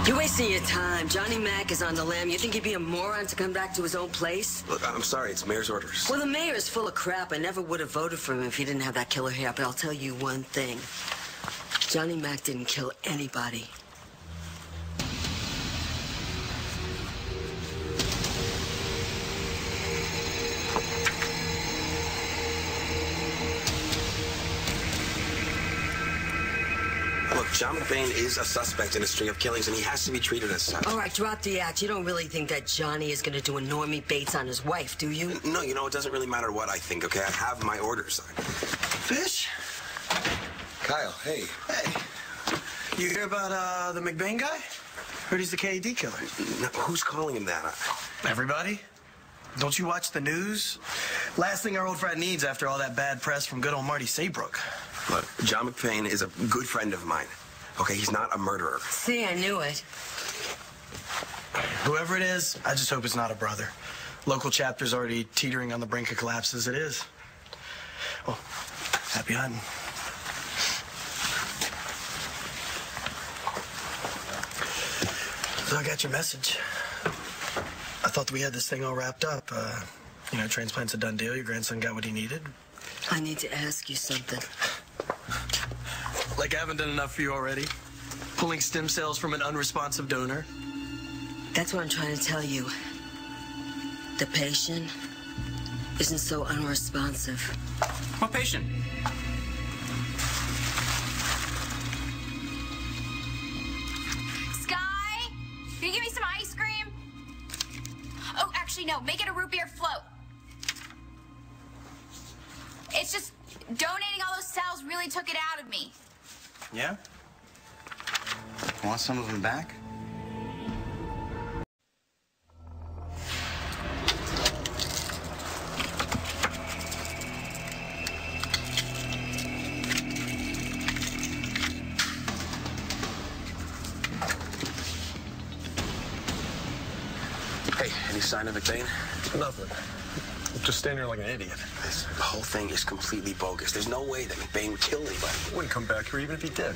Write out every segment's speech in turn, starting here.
You're wasting your time. Johnny Mac is on the lam. You think he'd be a moron to come back to his own place? Look, I'm sorry. It's mayor's orders. Well, the mayor is full of crap. I never would have voted for him if he didn't have that killer hair. But I'll tell you one thing. Johnny Mac didn't kill anybody. Look, John McBain is a suspect in a string of killings, and he has to be treated as such. All right, drop the act. You don't really think that Johnny is going to do a Normie Bates on his wife, do you? No, you know, it doesn't really matter what I think, okay? I have my orders. Fish? Kyle, hey. Hey. You hear about the McBain guy? Heard he's the KD killer. No, who's calling him that? Everybody? Don't you watch the news? Last thing our old frat needs after all that bad press from good old Marty Saybrook. Look, John McBain is a good friend of mine. Okay, he's not a murderer. See, I knew it. Whoever it is, I just hope it's not a brother. Local chapter's already teetering on the brink of collapse as it is. Well, happy hunting. So I got your message. I thought that we had this thing all wrapped up. You know, transplant's a done deal. Your grandson got what he needed. I need to ask you something. Like I haven't done enough for you already? Pulling stem cells from an unresponsive donor? That's what I'm trying to tell you. The patient isn't so unresponsive. What patient? Sky, can you give me some ice cream? Oh, actually, no. Make it a root beer float. It's just donating all those cells really took it out of me. Yeah? Want some of them back? Hey, any sign of McBain? Nothing. Just standing there like an idiot. This whole thing is completely bogus. There's no way that McBain would kill anybody. He wouldn't come back here even if he did.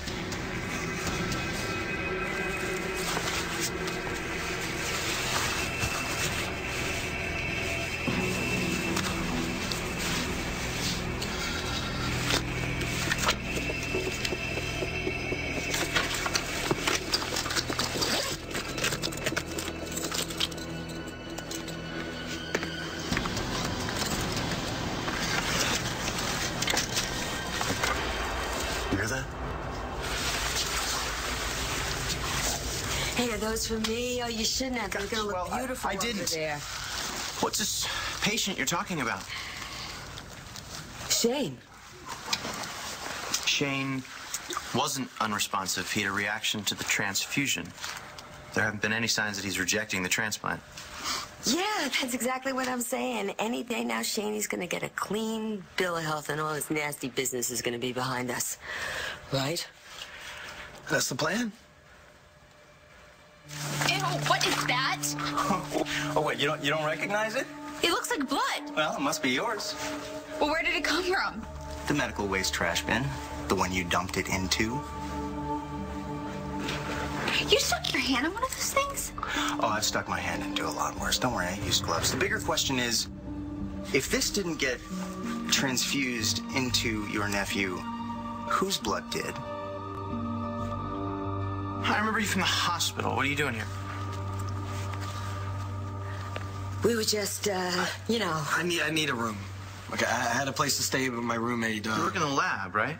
You hear that? Hey, are those for me? Oh, you shouldn't have. They're going to look beautiful I didn't. over there. What's this patient you're talking about? Shane. Shane wasn't unresponsive. He had a reaction to the transfusion. There haven't been any signs that he's rejecting the transplant. Yeah, that's exactly what I'm saying. Any day now, Shaney's going to get a clean bill of health and all this nasty business is going to be behind us. Right? That's the plan? Ew, what is that? Oh, wait, you don't recognize it? It looks like blood. Well, it must be yours. Well, where did it come from? The medical waste trash bin. The one you dumped it into. You stuck your hand in one of those things? Oh, I've stuck my hand into a lot worse. Don't worry, I use gloves. The bigger question is, if this didn't get transfused into your nephew, whose blood did? I remember you from the hospital. What are you doing here? We were just, you know. I need a room. Okay, I had a place to stay with my roommate. You work in the lab, right?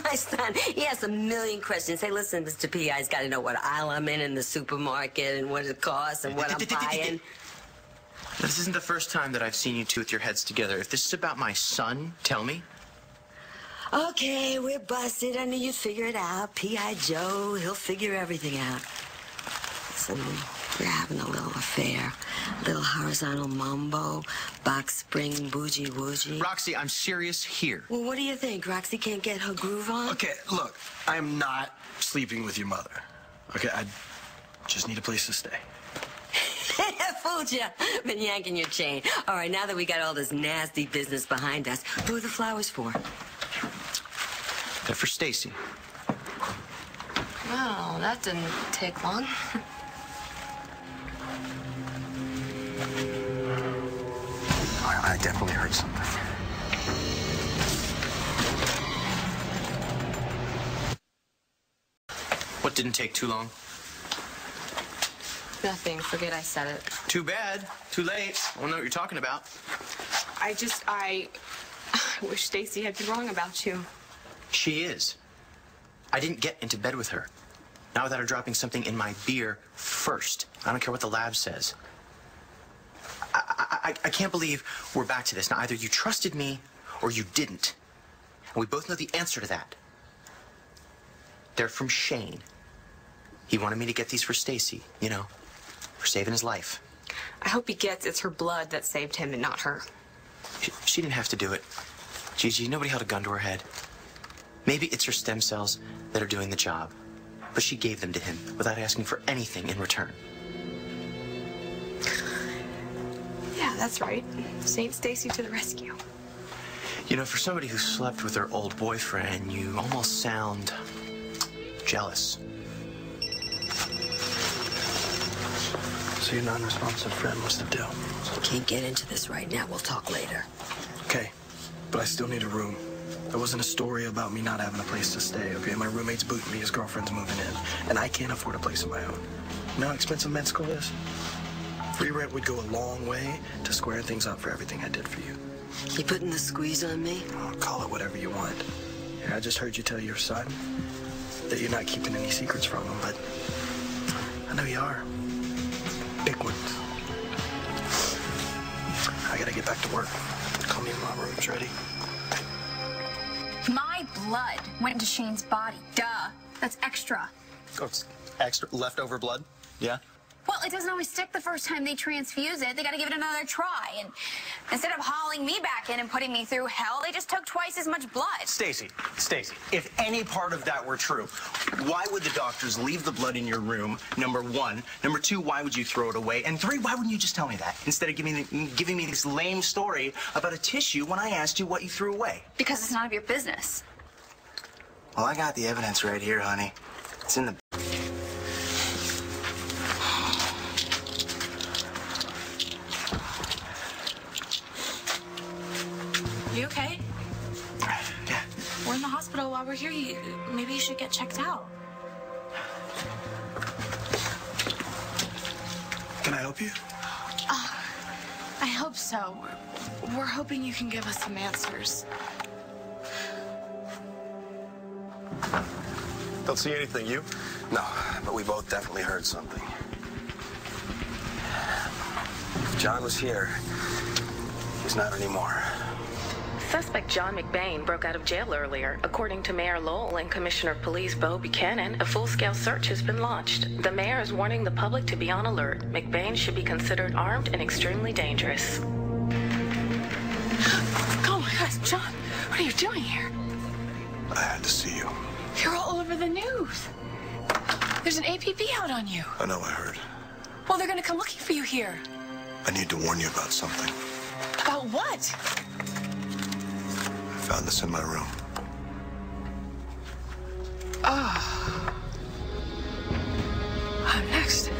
My son, he has a million questions. Hey, listen, Mr. P.I.'s got to know what aisle I'm in the supermarket and what it costs and what I'm buying. This isn't the first time that I've seen you two with your heads together. If this is about my son, tell me. Okay, we're busted. I knew you'd figure it out. P.I. Joe, he'll figure everything out. Listen, we're having a little affair. A little horizontal mambo, box spring, bougie woogie. Roxy, I'm serious here. Well, what do you think? Roxy can't get her groove on? Okay, look, I'm not sleeping with your mother. Okay, I just need a place to stay. Fooled you. Been yanking your chain. All right, now that we got all this nasty business behind us, who are the flowers for? They're for Stacy. Oh, that didn't take long. I definitely heard something. What didn't take too long? Nothing. Forget I said it. Too bad. Too late. I don't know what you're talking about. I wish Stacy had been wrong about you. She is. I didn't get into bed with her. Not without her dropping something in my beer first. I don't care what the lab says. I can't believe we're back to this. Now, either you trusted me or you didn't. And we both know the answer to that. They're from Shane. He wanted me to get these for Stacy, you know, for saving his life. I hope he gets it's her blood that saved him and not her. She didn't have to do it. Gigi, nobody held a gun to her head. Maybe it's her stem cells that are doing the job. But she gave them to him without asking for anything in return. Yeah, that's right. Saint Stacy to the rescue. You know, for somebody who slept with her old boyfriend, you almost sound jealous. So your non-responsive friend, what's the deal? Can't get into this right now. We'll talk later. Okay, but I still need a room. There wasn't a story about me not having a place to stay, okay? My roommate's booting me, his girlfriend's moving in, and I can't afford a place of my own. You know how expensive med school is? Free rent would go a long way to squaring things up for everything I did for you. You putting the squeeze on me? Oh, call it whatever you want. Yeah, I just heard you tell your son that you're not keeping any secrets from him, but I know you are. Big ones. I gotta get back to work. Call me when my room's ready. My blood went into Shane's body. Duh. That's extra. Oh, it's extra leftover blood? Yeah? Well, it doesn't always stick the first time they transfuse it. They gotta give it another try. And instead of hauling me back in and putting me through hell, they just took twice as much blood. Stacy, if any part of that were true, why would the doctors leave the blood in your room, number one? Number two, why would you throw it away? And three, why wouldn't you just tell me that instead of giving me this lame story about a tissue when I asked you what you threw away? Because it's none of your business. Well, I got the evidence right here, honey. It's in the... You okay? Yeah. We're in the hospital while we're here. Maybe you should get checked out. Can I help you? I hope so. We're hoping you can give us some answers. Don't see anything, you? No, but we both definitely heard something. If John was here, he's not anymore. Suspect John McBain broke out of jail earlier. According to Mayor Lowell and Commissioner of Police Bo Buchanan, a full-scale search has been launched. The mayor is warning the public to be on alert. McBain should be considered armed and extremely dangerous. Oh my gosh, John, what are you doing here? I had to see you. You're all over the news. There's an APB out on you. I know, I heard. Well, they're gonna come looking for you here. I need to warn you about something. About what? I found this in my room. Oh. I'm next.